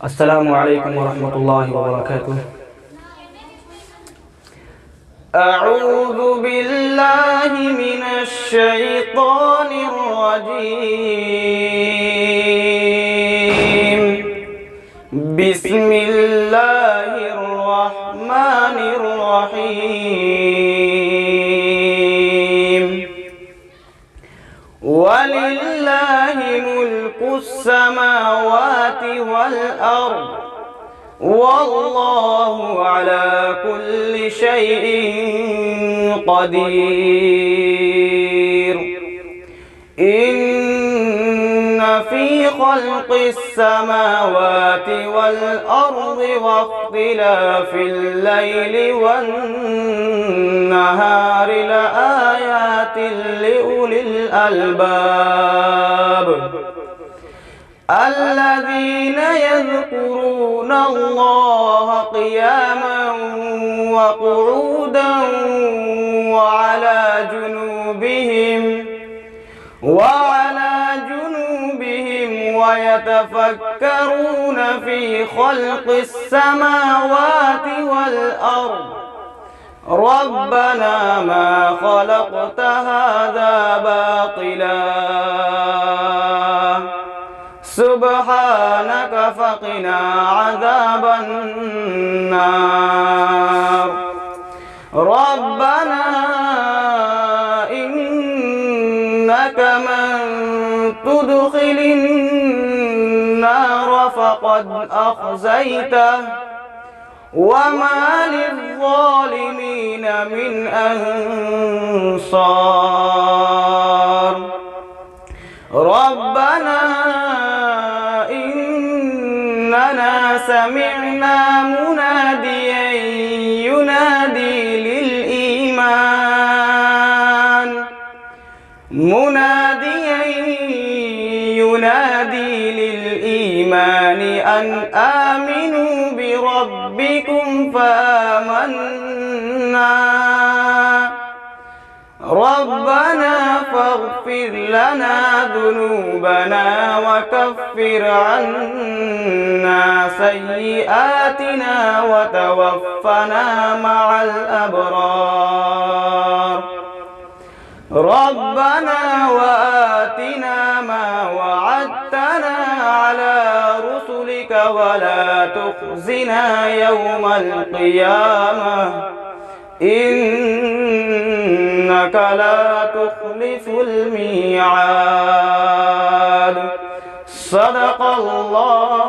السلام عليكم ورحمة الله وبركاته. أعوذ بالله من الشيطان الرجيم. بسم الله الرحمن الرحيم. ولله ملك السماوات والأرض والله على كل شيء قدير. إن في خلق السماوات والأرض واختلاف الليل والنهار لآيات لأولي الألباب الذين يذكرون الله قياما وقعودا وعلى جنوبهم ويتفكرون في خلق السماوات والأرض ربنا ما خلقت هذا باطلا سبحانك فقنا عذاب النار. ربنا إنك من تدخل النار فقد أخزيته وما للظالمين من أنصار. ربنا إننا سمعنا مناديا ينادي للإيمان أن آمنوا بربكم فآمنا. ربنا فاغفر لنا ذنوبنا وكفر عنا سيئاتنا وتوفنا مع الأبرار. ربنا وآتنا ما وعدتنا على رسلك ولا تخزنا يوم القيامة إنك لا تخلف الميعاد. صدق الله